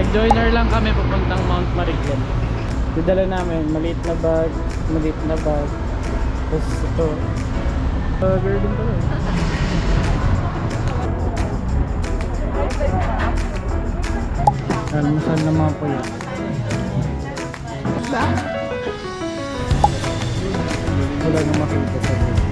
Nag-joiner lang kami papuntang Mount Mariglan. Didala namin, maliit na bag. Tapos ito. Burger din pala. Almusal na mga po yan. Wala na makita sa dito.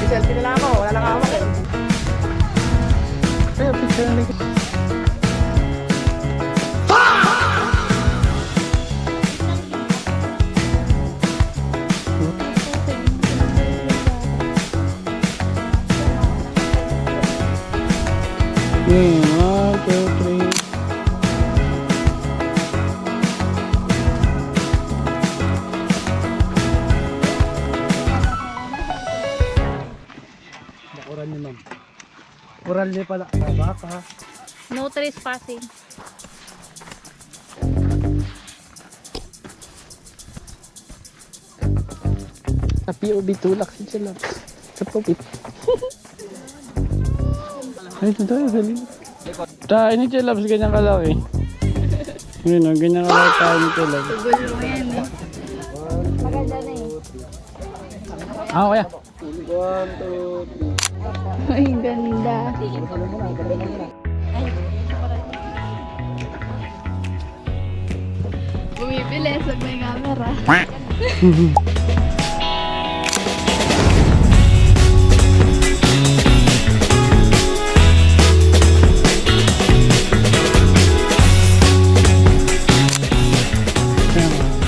Selfie nila ako, wala lang hawak eh. Kaya picture na lang. One, two, three. Bakuran niyo ma'am. Kural niyo pala. Baka. No trespassing. Sa POB tulak si Chalap. Sa POB. Ay, ito tayo. Tayo ni Chalap. Ganyan kalaki. Yun o, ganyan kalaki tayo ni Chalap. Gulo mo yan eh. Maganda na eh. Ah, kaya. 1, 2, 3. Ay, ganda. Bumibili sa may camera.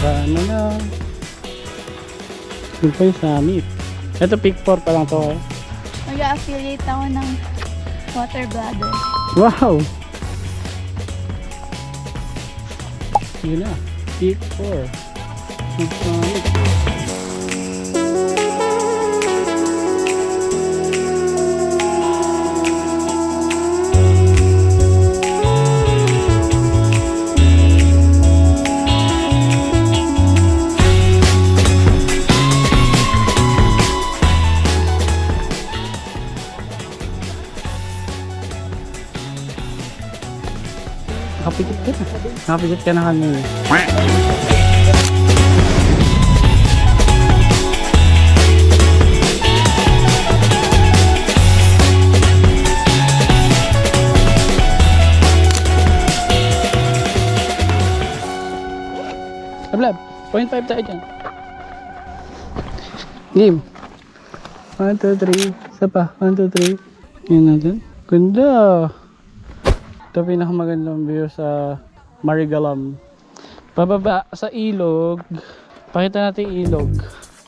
Ano na. Yun pa yung summit. Ito pick 4 pa lang to eh. Mag-affiliate ako ng water bladder. Wow! Yun na. Pick 4. Yung summit. Nakapikit ka na. Nakapikit ka na kanina. Ablab, 0.5 tayo dyan. Game. 1, 2, 3. Isa pa. 1, 2, 3. Yan natin. Ganda. Ito pinakamagandang view sa Marigalam. Pababa sa ilog. Pakita natin ilog.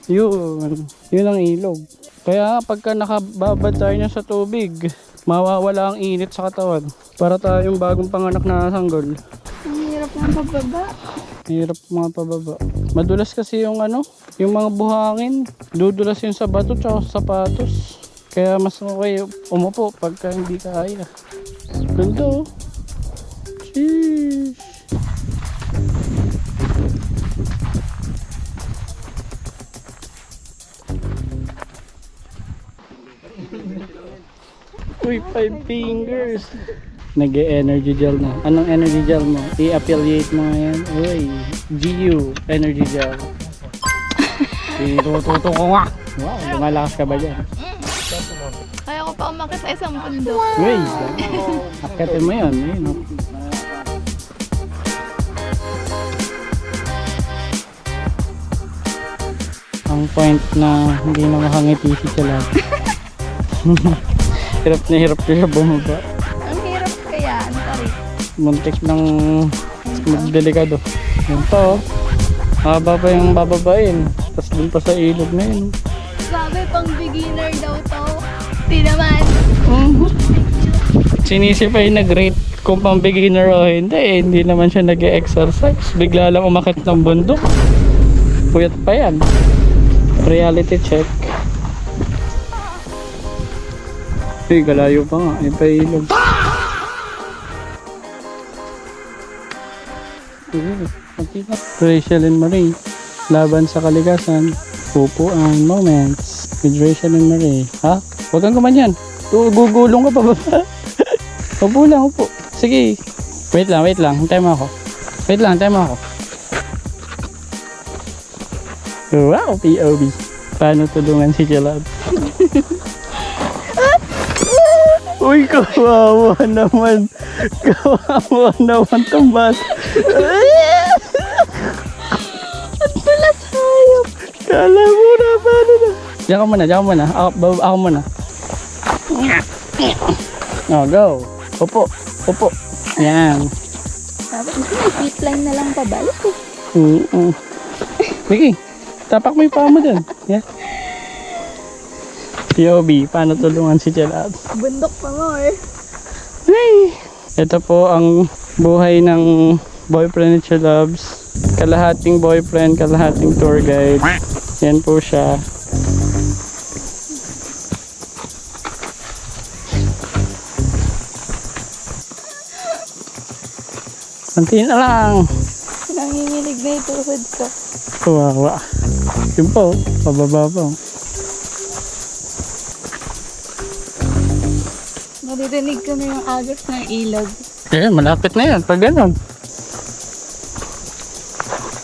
Yun. Yun ang ilog. Kaya pagka nakababad tayo niya sa tubig, mawawala ang init sa katawan. Para tayong bagong panganak na sanggol. Ang hirap ng pababa. Hirap mga pababa. Madulas kasi yung ano, yung mga buhangin. Dudulas yun sa bato tsaka sa sapatos. Kaya mas okay umupo pagka hindi kaya. Ganda oh. Sheesh. Uy, 5 fingers. Nag-energy gel na. Anong energy gel mo? I-affiliate mo ngayon. Uy, GU energy gel. Tututo ko nga. Wow, lumalakas ka ba dyan? Kaya ko pa umakit sa isang bundok. Uy, akitin mo yan. Eh, no? Ang point na hindi na makangiti si Chalab. Hirap na siya bumaba. Ang hirap kaya, ano tari? Muntik ng delikado. Yan pa oh. Haba pa yung bababain. Tapos dun pa sa ilog na yun. Sabi pang beginner daw to. Di naman. Sinisipay nag-rate kung pang beginner o hindi. Eh, hindi naman siya nag-exercise. Bigla lang umakit ng bundok. Puyat pa yan. Reality check. Uy, galayo pa nga. Yung pailog. Rachel and Marie. Laban sa kalikasan. Pupuan moments. With Rachel and Marie. Ha? Huwag kang kumanyan. Gugulong ka pa ba? Upo lang, upo. Sige. Wait lang. Hintay mo ako. Wow, POV. Paano tulungan si Jalab? Uy, kawawa naman. Kawawa naman itong bata. At tulas hayop. Kala mo na, paano na? Diyan ka muna. Ako muna. Oh, go. Upo. Yan. Dapat zip line na lang pabalik eh. Vicky, tapak mo yung paa mo dyan. Yeah. POV, paano tulungan si Jalab? Bundok pa mo eh. Hey! Ito po ang buhay ng boyfriend ni Jalabs. Kalahating boyfriend, kalahating tour guide. Yan po siya. Konti na lang. Nanginginig na yung tuhod ko. Kawawa. Yun po, pababa po. Naririnig ko na yung agos ng ilog. Eh, malapit na yan. Pag ganun.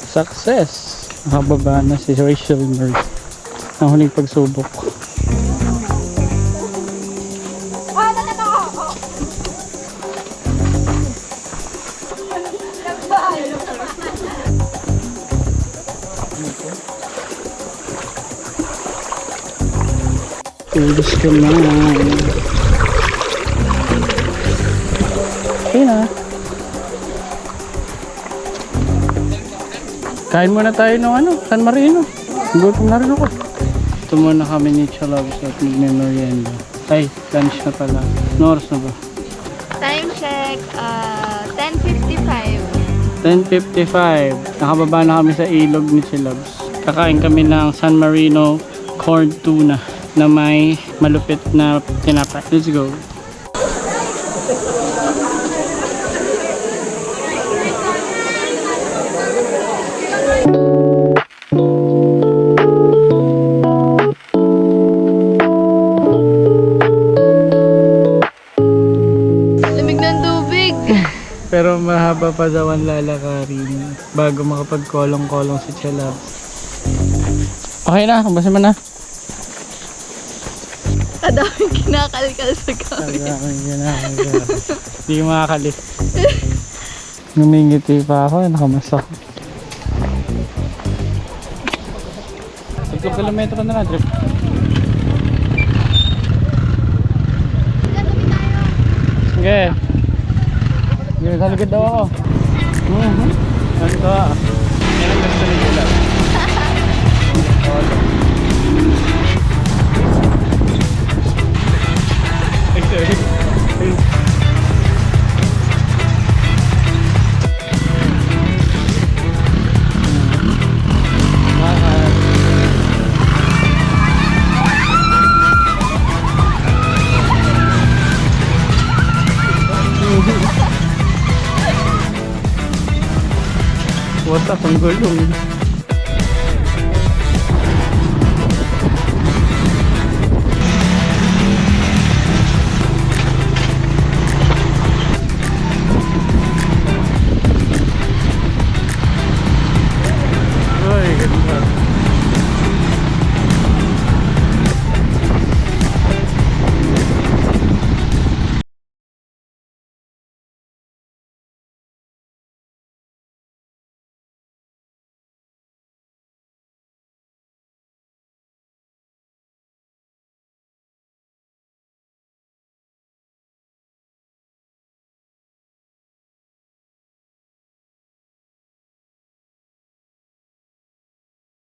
Success. Nakababa na si Rachel Murray. Ang huling pagsubok. Tulis ka na. Okay na. Kain muna tayo ng San Marino. Gutom na rin ako. Ito muna kami ni Chalabs at magme-merienda. Ay, lunch na pala. No oras na ba? Time check, 10:55. 10:55. Nakababa na kami sa ilog ni Chalabs. Kakain kami ng San Marino corned tuna na may malupit na tinapay. Let's go. Lamig ng tubig. Pero mahaba pa daw ang lalakarin bago makapagkolong-kolong si Chalabs. Okay na, kumbasin mo na. Kadaming kinakalkal sa kami. Hindi ko makakali. Ngumingiti pa ako, nakamasak. 3 kilometro na lang, trip. Sige. Sige, saligid daw ako. Ganito ah. Yan ang gusto ni Jalab. What's up ang gulong?